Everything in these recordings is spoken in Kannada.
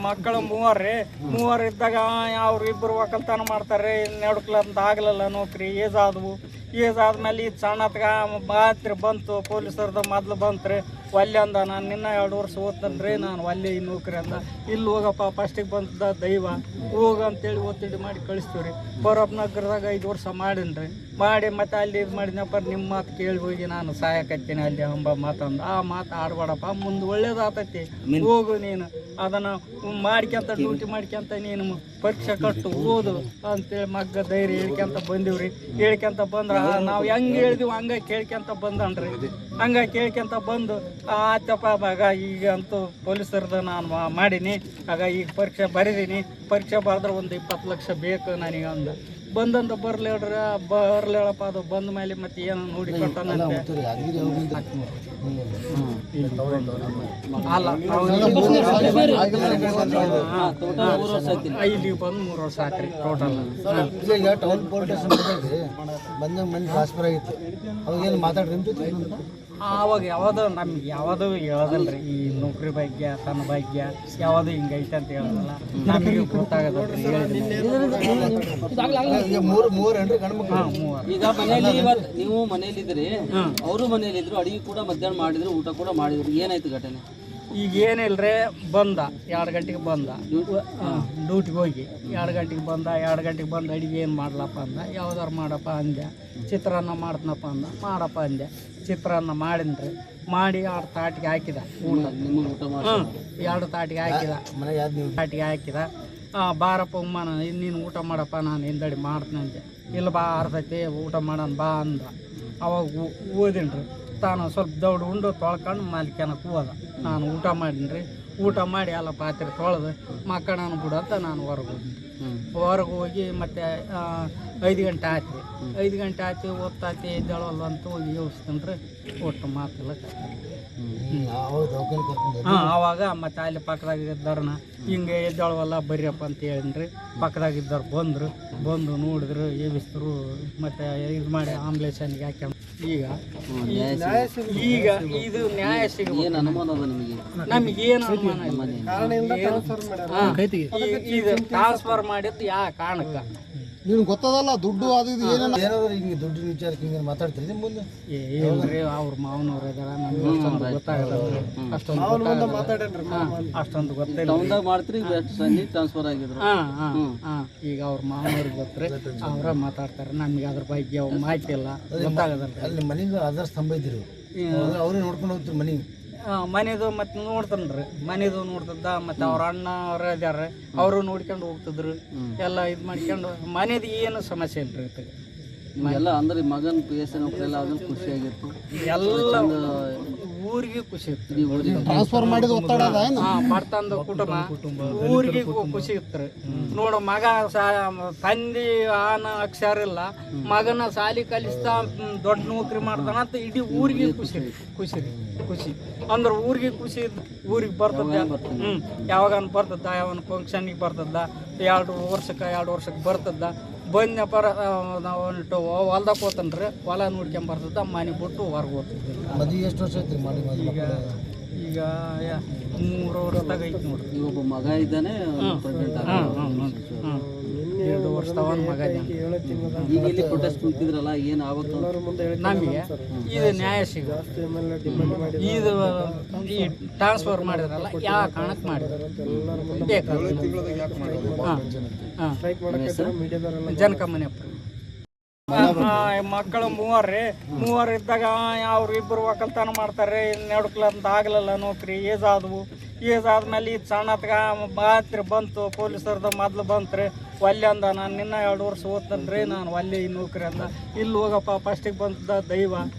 ಮಕ್ಕಳು ಮೂವರು ಇದ್ದಾಗ ಅವ್ರು ಇಬ್ಬರು ಒಕ್ಕಲ್ತನ ಮಾಡ್ತಾರೆ. ನಡ್ಕ್ಲಂತ ಆಗ್ಲಿಲ್ಲ ನೌಕರಿ. ಏಜ್ ಆದ್ಮೇಲೆ ಇದು ಸಣ್ಣತ್ಗ ಮಾತ್ರ ಬಂತು. ಪೊಲೀಸರ್ದು ಮೊದ್ಲು ಬಂತ್ರಿ. ಒಲ್ಲೆ ಅಂದ, ನಾನು ನಿನ್ನ 2 ವರ್ಷ ಓದ್ತನ್ರಿ, ನಾನು ಒಲ್ಲೆ ಈ ನೌಕರಿ ಅಂದ. ಇಲ್ಲಿ ಹೋಗಪ್ಪ, ಫಸ್ಟಿಗೆ ಬಂತದ ದೈವ ಹೋಗ ಅಂತೇಳಿ ಒತ್ತಿಡಿ ಮಾಡಿ ಕಳಿಸ್ತೀವ್ರಿ. ಬರೋಪ್ ನಗರದಾಗ 5 ವರ್ಷ ಮಾಡೀನಿ. ಮಾಡಿ ಮತ್ತೆ ಅಲ್ಲಿ ಇದು ಮಾಡಿದ್ನಪ್ಪ, ನಿಮ್ಮ ಮಾತು ಕೇಳಿ ಹೋಗಿ ನಾನು ಸಾಯಕತ್ತೀನಿ ಅಲ್ಲಿ ಅಂಬ ಮಾತಂದ. ಆ ಮಾತು ಆಡ್ಬೇಡಪ್ಪ, ಮುಂದೆ ಒಳ್ಳೇದಾತೈತಿ, ಹೋಗು ನೀನು ಅದನ್ನು ಮಾಡ್ಕೊಂತ ಡ್ಯೂಟಿ ಮಾಡ್ಕೊಂತ ನೀನು ಪರೀಕ್ಷೆ ಕಟ್ಟು ಓದು ಅಂತೇಳಿ ಮಗ್ಗ ಧೈರ್ಯ ಹೇಳ್ಕೊಂತ ಬಂದಿವ್ರಿ. ಹೇಳ್ಕೊಂತ ಬಂದ್ರೆ ನಾವು ಹೆಂಗೆ ಹೇಳಿದ್ವಿ ಹಂಗೆ ಕೇಳ್ಕೊಂತ ಬಂದನ್ರಿ. ಹಂಗೆ ಕೇಳ್ಕೊಂತ ಬಂದು ಆಯ್ತಪ್ಪ ಆಗ ಈಗ ಅಂತೂ ಪೊಲೀಸರ್ದು ನಾನು ಮಾಡೀನಿ. ಆಗ ಈಗ ಪರೀಕ್ಷೆ ಬರೀದೀನಿ. ಪರೀಕ್ಷೆ ಬರೆದ್ರೆ ಒಂದು 20 ಲಕ್ಷ ಬೇಕು ನನಗೆ ಅಂದ. ಬಂದಂತ ಬರ್ಲೇಳಪ್ಪ. ಅದು ಬಂದ ಮೇಲೆ ಮತ್ತೆ ಏನೋ ನೋಡಿ ಕೊಟ್ಟಾನಂತೆ. ಅಲ್ಲ ಇಲ್ಲಿ ಬಂದು 3 ವರ್ಷ ಆಯ್ತು ಟೋಟಲ್. ಈಗ ಟೌನ್ ಪೊಲೀಸ್ ಬಂದ ಮಂದಿ ಟ್ರಾನ್ಸ್ಫರ್ ಆಗಿತ್ತು. ಅವಾಗೇನು ಮಾತಾಡ್ರಿ ಆವಾಗ ನಮ್ಗೆ ಯಾವುದೂ ಹೇಳೋದಲ್ರಿ. ಈ ನೌಕರಿ ಭಾಗ್ಯ ತನ್ನ ಭಾಗ್ಯ ಯಾವುದು ಹಿಂಗೈತೆ ಅಂತ ಹೇಳೋದಲ್ಲ. ನಮಗೆ ಗೊತ್ತಾಗೋದ್ರಿ. ಈಗ ಮನೆಯಲ್ಲಿ ನೀವು ಮನೆಯಲ್ಲಿದ್ರಿ, ಅವರು ಮನೆಯಲ್ಲಿದ್ರು, ಅಡಿಗೆ ಕೂಡ ಮಧ್ಯಾಹ್ನ ಮಾಡಿದ್ರು, ಊಟ ಕೂಡ ಮಾಡಿದ್ರು. ಏನಾಯ್ತು ಘಟನೆ? ಈಗ ಏನಿಲ್ರಿ, ಬಂದ 2 ಗಂಟೆಗೆ ಬಂದ ಡ್ಯೂಟಿಗೆ ಹೋಗಿ. 2 ಗಂಟೆಗೆ ಬಂದ. 2 ಗಂಟೆಗೆ ಬಂದು ಅಡಿಗೆ ಏನು ಮಾಡ್ಲಪ್ಪ ಅಂದ. ಯಾವ್ದಾರು ಮಾಡಪ್ಪ ಅಂದೆ. ಚಿತ್ರಾನ್ನ ಮಾಡ್ತನಪ್ಪ ಅಂದ. ಮಾಡಪ್ಪ ಅಂದೆ. ಚಿತ್ರಾನ್ನ ಮಾಡಿನ್ರಿ. ಮಾಡಿ 2 ತಾಟಿಗೆ ಹಾಕಿದ ಊಟ. 2 ತಾಟಿಗೆ ಹಾಕಿದ. ಬಾರಪ್ಪ ಉಮ್ಮನ ನೀನು ಊಟ ಮಾಡಪ್ಪ, ನಾನು ಹಿಂದಡಿ ಮಾಡ್ತೀನಿ ಅಂದೆ. ಇಲ್ಲ ಬಾ ಅರ್ತೈತಿ, ಊಟ ಮಾಡೋಣ ಬಾ ಅಂದ. ಅವಾಗ ಓದಿನ್ರಿ. ತಾನು ಸ್ವಲ್ಪ ದೌಡು ಉಂಡು ತೊಳ್ಕೊಂಡು ಮಾಲಿಕ್ಯಾನಕ್ಕೆ ಹೋದ. ನಾನು ಊಟ ಮಾಡೀನಿ. ಊಟ ಮಾಡಿ ಎಲ್ಲ ಪಾತ್ರೆ ತೊಳೆದು ಮಕ್ಕಳನ್ನ ಬಿಡಂತ ನಾನು ಹೊರಗೆ ಹೋಗಿ ಮತ್ತೆ 5 ಗಂಟೆ ಆಯ್ತು ರೀ. 5 ಗಂಟೆ ಆಯ್ತು, ಓದ್ತಾತಿ ಎದ್ದೇಳಲ್ಲ ಅಂತ ಹೋಗಿ ಯೋಚಿಸ್ತೀನಿ. ಒಟ್ಟು ಮಾತೆಲ್ಲ ಆವಾಗ ಮತ್ತೆ ಅಲ್ಲಿ ಪಕ್ಕದಾಗ ಇದ್ದಾರನ ಹಿಂಗೆ ಎದ್ದೇಳವಲ್ಲ ಬರ್ರಿಯಪ್ಪ ಅಂತ ಹೇಳಿನ್ರಿ. ಪಕ್ಕದಾಗಿದ್ದವ್ರು ಬಂದು ನೋಡಿದ್ರು, ಏವಿಸಿದ್ರು. ಮತ್ತೆ ಇದು ಮಾಡಿ ಆಂಬ್ಯುಲೆನ್ಸ್ಗೆ ಹಾಕ್ಯ. ಈಗ ಇದು ನ್ಯಾಯ ಸಿಗ ನಮಗೇನು ಅನುಮಾನ ಇದು ಟ್ರಾನ್ಸ್ಫರ್ ಮಾಡಿದ್ದು ಯಾವ ಕಾರಣಕ್ಕೆ ನೀವು ಗೊತ್ತದಲ್ಲ. ದುಡ್ಡು ಅದು ಇದು ಏನಾದ್ರು ಹಿಂಗೆ ದುಡ್ಡು ವಿಚಾರಕ್ಕೆ ಹಿಂಗೆ ಮಾತಾಡ್ತೀರಿ ನಿಮ್ಮ ಮುಂದೆ? ಏನ್ರಿ, ಅವ್ರ ಮಾವನವ್ರು ಇದಾರ. ನಮ್ಗೆ ಗೊತ್ತಾಗಲ್ಲ ಅಷ್ಟೊಂದು ಗೊತ್ತಿಲ್ಲ. ಮಾಡ್ತೀರಿ ಟ್ರಾನ್ಸ್ಫರ್ ಆಗಿದ್ರು. ಈಗ ಅವ್ರ ಮಾವನವ್ರಿಗೆ ಗೊತ್ತರಿ, ಅವ್ರ ಮಾತಾಡ್ತಾರೆ. ನಮ್ಗೆ ಅದ್ರ ಬಗ್ಗೆ ಮಾಹಿತಿ ಇಲ್ಲ, ಗೊತ್ತಾಗದಲ್ಲ. ಅಲ್ಲಿ ಮನೆಗೆ ಅದರ್ ಸ್ತಂಭ ಇದ್ದೀರಿ, ಅವ್ರೇ ನೋಡ್ಕೊಂಡು ಹೋಗ್ತೀರಿ ಮನೆಗೆ. ಮನೆದು ಮತ್ತೆ ನೋಡ್ತಾನ್ರಿ. ಮನೆದು ನೋಡ್ತದ. ಮತ್ತೆ ಅವ್ರ ಅಣ್ಣ ಅವ್ರ ಇದಾರ, ಅವರು ನೋಡ್ಕೊಂಡು ಹೋಗ್ತಿದ್ರು. ಎಲ್ಲ ಇದು ಮಾಡ್ಕೊಂಡು ಮನೆದು ಏನು ಸಮಸ್ಯೆ ಇಲ್ರಿ. ಎಲ್ಲ ಅಂದ್ರೆ ಮಗನ ಎಲ್ಲ ಖುಷಿಯಾಗಿತ್ತು. ಎಲ್ಲ ಊರಿಗೆ ಖುಷಿ ಇತ್ತು. ಟ್ರಾನ್ಸ್ಫರ್ ಮಾಡಿದ ಒತ್ತಡ ಬರ್ತಂದ ಕುಟುಂಬ ಊರಿಗೆ ಖುಷಿ ಇತ್ತು. ನೋಡು, ಮಗ ತಂದೆ ಆನ ಅಕ್ಷರ ಇಲ್ಲ, ಮಗನ ಸಾಲಿ ಕಲಿಸ್ತಾ ದೊಡ್ಡ ನೌಕರಿ ಮಾಡ್ತಾನ ಅಂತ ಇಡೀ ಊರಿಗೆ ಖುಷಿ ಅಂದ್ರೆ ಊರಿಗೆ ಖುಷಿ. ಊರಿಗೆ ಬರ್ತದ. ಯಾವಾಗ ಬರ್ತದ, ಯಾವನ್ ಫಂಕ್ಷನ್ಗೆ ಬರ್ತದ. 2 ವರ್ಷಕ್ಕೆ ಬರ್ತದ. ಬಂದ್ನಪ್ಪ ನಾವು ಹೊಲ್ದಾಗ ಹೋತನ್ರಿ. ಹೊಲ ನೋಡ್ಕೊಂಬರ್ತದ. ಮನೆ ಬಿಟ್ಟು ಹೊರಗೆ ಹೋಗ್ತಿದ್ವಿ. ಮದುವೆ ಎಷ್ಟು ವರ್ಷ ಐತ್ರಿ ಮಾಡಿ? ಈಗ 3 ವರ್ಷದಾಗ ಐತಿ ನೋಡ್ರಿ. ಈಗ ಒಬ್ಬ ಮಗ ಇದ್ದಾನೆ. 2 ವರ್ಷದವ ಮಗ. ಈಗ ಇಲ್ಲಿ ಪ್ರೊಟೆಸ್ಟ್ ಕುಂತಿದ್ರಲ್ಲ, ಏನು ಆವತ್ತು ನಮಗೆ ಇದು ನ್ಯಾಯ ಸಿಗ. ಇದು ಈ ಟ್ರಾನ್ಸ್ಫರ್ ಮಾಡಿದ್ರಲ್ಲ, ಯಾವ ಕಾರಣಕ್ಕೆ ಮಾಡಿದ್ರು ಬೇಕಾದ್ರೆ ಜನಕಮ್ಮನಪ್ಪ. ಮಕ್ಕಳು ಮೂವರು ಇದ್ದಾಗ ಅವ್ರು ಇಬ್ಬರು ಒಕ್ಕಲ್ತನ ಮಾಡ್ತಾರೆ. ನಡ್ಕ್ಲಂತ ಆಗ್ಲಿಲ್ಲ ನೌಕರಿ. ಏಜ್ ಆದ್ಮೇಲೆ ಇದು ಸಣ್ಣತ್ಗ ಮಾತ್ರ ಬಂತು. ಪೊಲೀಸರ್ದು ಮೊದ್ಲು ಬಂತ್ರಿ. ಒಲ್ಲೆ ಅಂದ, ನಾನು ನಿನ್ನ 2 ವರ್ಷ ಓದ್ತನ್ರಿ, ನಾನು ಒಲ್ಲೆ ಈ ನೌಕರಿ ಅಂದ. ಇಲ್ಲಿ ಹೋಗಪ್ಪ, ಫಸ್ಟಿಗೆ ಬಂತದ ದೈವ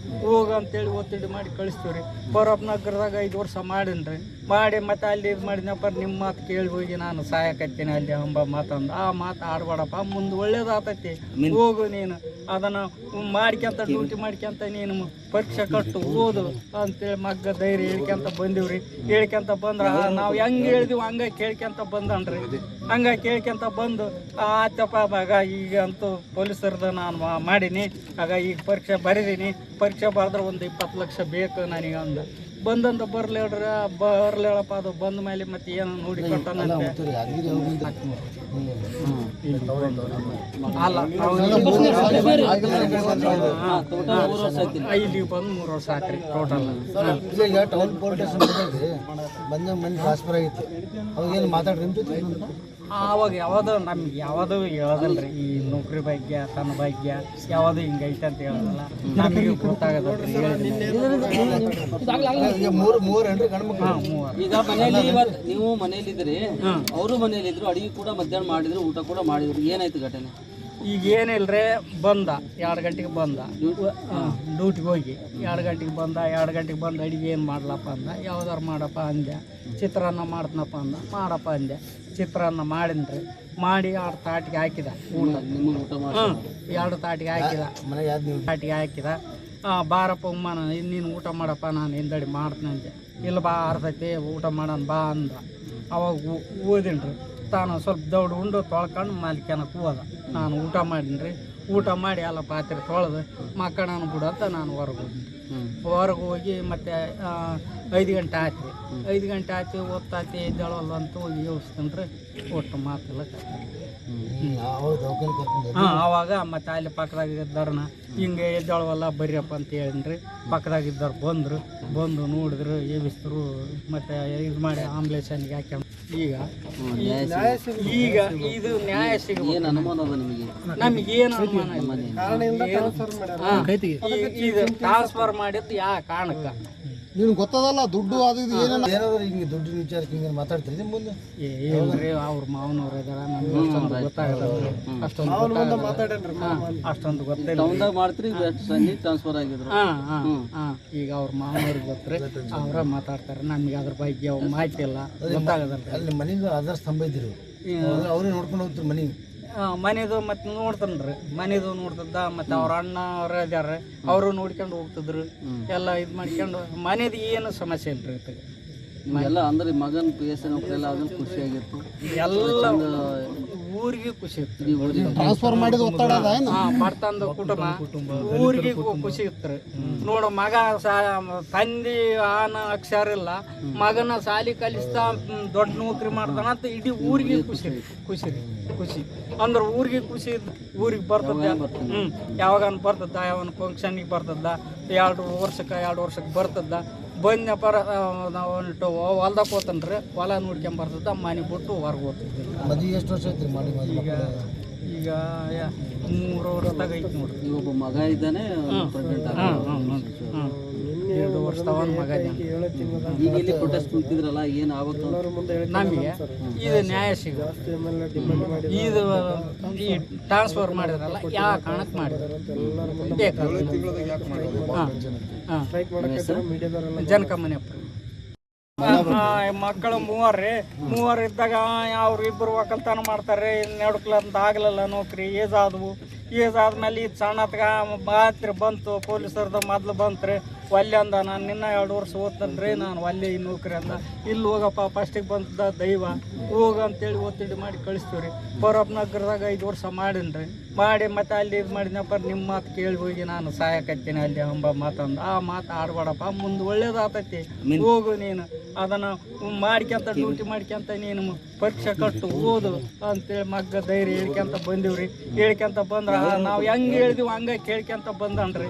ಹೋಗ ಅಂತೇಳಿ ಒತ್ತಿಡಿ ಮಾಡಿ ಕಳಿಸ್ತೀವ್ರಿ. ಬರೋಪ್ ನಗರದಾಗ 5 ವರ್ಷ ಮಾಡೀನಿ. ಮಾಡಿ ಮತ್ತೆ ಅಲ್ಲಿ ಇದು ಮಾಡಿದ್ನಪ್ಪ, ನಿಮ್ಮ ಮಾತು ಕೇಳಿ ಹೋಗಿ ನಾನು ಸಾಯಕತ್ತೀನಿ ಅಲ್ಲಿ ಅಂಬ ಮಾತಂದ. ಆ ಮಾತು ಆಡ್ಬೇಡಪ್ಪ, ಮುಂದೆ ಒಳ್ಳೇದಾತೈತಿ, ಹೋಗು ನೀನು ಅದನ್ನು ಮಾಡ್ಕೊಂತ ಡ್ಯೂಟಿ ಮಾಡ್ಕೊಂತ ನೀನು ಪರೀಕ್ಷೆ ಕಟ್ಟು ಓದು ಅಂತೇಳಿ ಮಗ್ಗ ಧೈರ್ಯ ಹೇಳ್ಕೊಂತ ಬಂದಿವ್ರಿ. ಹೇಳ್ಕೊಂತ ಬಂದ್ರೆ ನಾವು ಹೆಂಗೆ ಹೇಳಿದ್ವಿ ಹಂಗೆ ಕೇಳ್ಕೊಂತ ಬಂದನ್ರಿ. ಹಂಗೆ ಕೇಳ್ಕೊಂತ ಬಂದು ಆಯ್ತಪ್ಪ ಆಗ ಈಗ ಅಂತೂ ಪೊಲೀಸರ್ದು ನಾನು ಮಾಡೀನಿ. ಆಗ ಈಗ ಪರೀಕ್ಷೆ ಬರೀದೀನಿ. ಪರೀಕ್ಷೆ ಬರೆದ್ರೆ ಒಂದು 20 ಲಕ್ಷ ಬೇಕು ನನಗೆ ಅಂದ. ಬಂದಂತ ಬರ್ಲೇಳಪ್ಪ ಅದು ಬಂದ ಮೇಲೆ ಮತ್ತೆ ಏನು ನೋಡಿ ಕೊಟ್ಟಾನಂತೆ ಯಾದಗಿರಿ ಹೋಗಿದ್ದೆ ಅಲ್ಲ ಟೋಟಲ್ 3 ವರ್ಷ ಆಯ್ತು ಇಲ್ಲಿಗೆ ಬಂದು 3 ವರ್ಷ ಆತ್ರಿ ಟೋಟಲ್. ಈಗ ಟೌನ್ ಪೊಲೀಸ್ ಸ್ಟೇಷನ್ ಬಂದ ಮನೆ ಟ್ರಾನ್ಸ್ಫರ್ ಆಗಿತ್ತು ಅವಾಗೇನು ಮಾತಾಡ್ರಿ ನಿಮ್ಮ ಜೊತೆ ಆವಾಗ ಯಾವುದು ನಮ್ಗೆ ಯಾವುದು ಹೇಳೋದಲ್ರಿ ಈ ನೌಕರಿ ಭಾಗ್ಯ ತನ್ನ ಭಾಗ್ಯ ಯಾವುದು ಹಿಂಗೈತೆ ಅಂತ ಹೇಳೋದಲ್ಲ ನಮಗೆ ಗೊತ್ತಾಗದಲ್ರಿ. ಈಗ ಮೂರು ಏನ್ರಿ ಗಂಡ್ಮಕ್ಳು? ಹಾಂ 3 ಈಗ ಮನೆಯಲ್ಲಿ ಇವತ್ತು ನೀವು ಮನೆಯಲ್ಲಿದ್ರಿ, ಅವರು ಮನೆಯಲ್ಲಿದ್ರು, ಅಡಿಗೆ ಕೂಡ ಮಧ್ಯಾಹ್ನ ಮಾಡಿದ್ರು, ಊಟ ಕೂಡ ಮಾಡಿದ್ರು, ಏನಾಯ್ತು ಘಟನೆ? ಈಗ ಏನಿಲ್ರಿ ಬಂದ 2 ಗಂಟೆಗೆ ಬಂದ ಡ್ಯೂಟಿಗೆ ಹೋಗಿ 2 ಗಂಟೆಗೆ ಬಂದ 2 ಗಂಟೆಗೆ ಬಂದು ಅಡಿಗೆ ಏನು ಮಾಡ್ಲಪ್ಪ ಅಂದ. ಯಾವ್ದಾರು ಮಾಡಪ್ಪ ಅಂದೆ. ಚಿತ್ರಾನ್ನ ಮಾಡ್ತನಪ್ಪ ಅಂದ. ಮಾಡಪ್ಪ ಅಂದೆ. ಚಿತ್ರಾನ್ನ ಮಾಡಿನ್ರಿ. ಮಾಡಿ 2 ತಾಟಿಗೆ ಹಾಕಿದ ಊಟ. ನಿಮಗೆ ಊಟ ಮಾಡಿ 2 ತಾಟಿಗೆ ಹಾಕಿದ. ಮನೆಗೆ ಯಾವ್ದು ನೀವು ತಾಟಿಗೆ ಹಾಕಿದ. ಬಾರಪ್ಪ ಉಮ್ಮನ ನೀನು ಊಟ ಮಾಡಪ್ಪ, ನಾನು ಹಿಂದಡಿ ಮಾಡ್ತೀನಿ ಅಂದೆ. ಇಲ್ಲ ಬಾ ಅರ್ತೈತಿ ಊಟ ಮಾಡೋಣ ಬಾ ಅಂದ. ಅವಾಗ ಓದಿನ್ರಿ. ತಾನು ಸ್ವಲ್ಪ ದೌಡು ಉಂಡು ತೊಳ್ಕೊಂಡು ಮಾಲಿಕ್ಯಾನಕ್ಕೆ ಹೋದ. ನಾನು ಊಟ ಮಾಡೀನಿ. ಊಟ ಮಾಡಿ ಎಲ್ಲ ಪಾತ್ರೆ ತೊಳೆದು ಮಕ್ಕಳನ್ನು ಬಿಡಂತ ನಾನು ಹೊರಗೆ ಹೋಗಿನಿ. ಹೊರಗೆ ಹೋಗಿ ಮತ್ತೆ 5 ಗಂಟೆ ಆಯ್ತು ರೀ. 5 ಗಂಟೆ ಆಯ್ತು ಓದ್ತಾತಿ ಎದ್ದೇಳಲ್ಲ ಅಂತ ಹೋಗಿ ಯೋಚಿಸ್ತೀನಿ ರೀ. ಒಟ್ಟು ಮಾತೆಲ್ಲ ಹಾಂ ಆವಾಗ ಮತ್ತೆ ಅಲ್ಲಿ ಪಕ್ಕದಾಗ ಇದ್ದಾರನ ಹಿಂಗೆ ಎದ್ದೇಳವಲ್ಲ ಬರ್ರಿಯಪ್ಪ ಅಂತ ಹೇಳಿನ್ರಿ. ಪಕ್ಕದಾಗ ಇದ್ದವ್ರು ಬಂದು ನೋಡಿದ್ರು, ಏಬಿಸಿದ್ರು, ಮತ್ತೆ ಇದು ಮಾಡಿ ಆಂಬ್ಯುಲೆನ್ಸ್ಗೆ ಹಾಕ್ಯ. ಈಗ ಇದು ನ್ಯಾಯ ಸಿಗ ಏನು ಅನುಮಾನ ಅದ ನಿಮಗೆ? ನಮಗೇನು ಅನುಮಾನ ಇಲ್ಲ. ಇದು ಟ್ರಾನ್ಸ್ಫರ್ ಮಾಡಿದ್ದು ಯಾವ ಕಾರಣಕ್ಕೆ ನೀನು ಗೊತ್ತದಲ್ಲ ದುಡ್ಡು ಅದು ಇದು ಏನಾದ್ರು ಹಿಂಗೆ ದುಡ್ಡಿನ ವಿಚಾರಕ್ಕೆ ಹಿಂಗೆ ಮಾತಾಡ್ತೀರಿ ನಿಮ್ಮ ಮುಂದೆ? ಏನ್ರಿ ಅವ್ರ ಮಾವನವ್ರು ಇದಾರ ನಮ್ಗೆ ಅಷ್ಟೊಂದು ಗೊತ್ತಾಗಲ್ಲ. ಅಷ್ಟೊಂದು ಗೊತ್ತಿಲ್ಲ. ಟೌನ್ದಾಗ ಮಾಡ್ತೀರಿ, ಸಂಜೆ ಟ್ರಾನ್ಸ್ಫರ್ ಆಗಿದ್ರು. ಈಗ ಅವ್ರ ಮಾವನವ್ರಿಗೆ ಗೊತ್ತರಿ, ಅವ್ರ ಮಾತಾಡ್ತಾರೆ. ನಮ್ಗೆ ಅದ್ರ ಬಗ್ಗೆ ಮಾಹಿತಿ ಇಲ್ಲ, ಗೊತ್ತಾಗದಲ್ಲ. ಅಲ್ಲಿ ಮನೆಗೆ ಆಧಾರ ಸ್ತಂಭ ಇದ್ದೀರಿ, ಅವ್ರೇ ನೋಡ್ಕೊಂಡು ಹೋಗ್ತೀರಿ ಮನೆಗೆ. ಮನೆದು ಮತ್ತೆ ನೋಡ್ತಾನ್ರಿ. ಮನೆದು ನೋಡ್ತದ ಮತ್ತೆ ಅವ್ರ ಅಣ್ಣ ಅವ್ರ ಇದಾರ, ಅವರು ನೋಡ್ಕೊಂಡು ಹೋಗ್ತಿದ್ರು. ಎಲ್ಲ ಇದು ಮಾಡ್ಕೊಂಡು ಮನೆದು ಏನು ಸಮಸ್ಯೆ ಇಲ್ರಿ. ಎಲ್ಲ ಅಂದ್ರೆ ಮಗನ PS ಎಲ್ಲ ಅದನ್ನು ಖುಷಿಯಾಗಿತ್ತು. ಎಲ್ಲ ಊರಿಗೆ ಖುಷಿ ಇತ್ತು. ಟ್ರಾನ್ಸ್ಫರ್ ಮಾಡಿದ ಒತ್ತಡ ಬರ್ತಂದು ಕುಟುಂಬ ಊರಿಗೆ ಖುಷಿ ಇತ್ತು. ನೋಡು ಮಗ ತಂದೆ ಆನ ಅಕ್ಷರ ಇಲ್ಲ, ಮಗನ ಸಾಲಿ ಕಲಿಸ್ತಾ ದೊಡ್ಡ ನೌಕರಿ ಮಾಡ್ತಾನಂತ ಇಡೀ ಊರಿಗೆ ಖುಷಿ ಅಂದ್ರೆ ಊರಿಗೆ ಖುಷಿ ಇದ್ದು ಊರಿಗೆ ಬರ್ತದ. ಯಾವಾಗ ಬರ್ತದ, ಯಾವನ್ ಫಂಕ್ಷನ್ಗೆ ಬರ್ತದ, 2 ವರ್ಷಕ್ಕೆ ಬರ್ತದ. ಬಂದಪ್ಪ ನಾವು ಹೊಲ್ದಾಗ ಹೋತನ್ರಿ, ಹೊಲ ನೋಡ್ಕೊಂಬರ್ತದ, ಮನೆ ಬಿಟ್ಟು ಹೊರಗೆ ಹೋಗ್ತಿದ್ವಿ. ಮದುವೆ ಎಷ್ಟು ವರ್ಷ ಐತ್ರಿ ಮಾಡಿ? ಈಗ 3 ವರ್ಷದಾಗ ಐತಿ ನೋಡ್ರಿ. ಈಗ ಒಬ್ಬ ಮಗ ಇದ್ದಾನೆ, 2 ವರ್ಷ ತಗೊಂಡ್ ಮಗ. ಈಗ ಇಲ್ಲಿ ಪ್ರೊಟೆಸ್ಟ್ ಕುಂತಿದ್ರಲ್ಲ, ಏನು ಆವತ್ತು ನಮಗೆ ಇದು ನ್ಯಾಯ ಸಿಗ. ಇದು ಈ ಟ್ರಾನ್ಸ್ಫರ್ ಮಾಡಿದ್ರಲ್ಲ ಯಾವ ಕಾರಣಕ್ಕೆ ಮಾಡಿದ್ರು ಜನಕಮ್ಮನಪ್ಪ. ಮಕ್ಕಳು 3 ಇದ್ದಾಗ ಅವ್ರು 2 ಒಕ್ಕಲ್ತನ ಮಾಡ್ತಾರೆ. ನಡ್ಕ್ಲಂತ ಆಗ್ಲಿಲ್ಲ ನೌಕರಿ. ಏಜ್ ಆದ್ಮೇಲೆ ಇದು ಸಣ್ಣತ್ಗ ಮಾತ್ರ ಬಂತು. ಪೊಲೀಸರ್ದು ಮೊದ್ಲು ಬಂತ್ರಿ. ಒಲ್ಲೆ ಅಂದ. ನಾನು ನಿನ್ನ 2 ವರ್ಷ ಓದ್ತನ್ರಿ, ನಾನು ಒಲ್ಲೆ ಈ ನೌಕರಿ ಅಂದ. ಇಲ್ಲಿ ಹೋಗಪ್ಪ ಫಸ್ಟಿಗೆ ಬಂತದ ದೈವ ಹೋಗಂತೇಳಿ ಒತ್ತಿಡಿ ಮಾಡಿ ಕಳಿಸ್ತೀವಿ ರೀ. ಬರೋಪ್ ನಗರದಾಗ 5 ವರ್ಷ ಮಾಡೀನಿ. ಮಾಡಿ ಮತ್ತೆ ಅಲ್ಲಿ ಇದು ಮಾಡಿದ್ನಪ್ಪ, ನಿಮ್ಮ ಮಾತು ಕೇಳಿ ಹೋಗಿ ನಾನು ಸಾಯಕತ್ತೀನಿ ಅಲ್ಲಿ ಅಂಬ ಮಾತಂದು. ಆ ಮಾತು ಆಡ್ಬೇಡಪ್ಪ, ಮುಂದೆ ಒಳ್ಳೇದಾಗ್ತೈತಿ, ಹೋಗು ನೀನು ಅದನ್ನು ಮಾಡ್ಕೊಂತ ಡ್ಯೂಟಿ ಮಾಡ್ಕೊಂತ ನೀನು ಪರೀಕ್ಷೆ ಕಟ್ಟು ಓದು ಅಂತೇಳಿ ಮಗ್ಗ ಧೈರ್ಯ ಹೇಳ್ಕೊಂತ ಬಂದೀವ್ರಿ. ಹೇಳ್ಕೊಂತ ಬಂದ್ರೆ ನಾವು ಹೆಂಗೆ ಹೇಳಿದೀವಿ ಹಂಗೆ ಕೇಳ್ಕೊಂತ ಬಂದನ್ರಿ.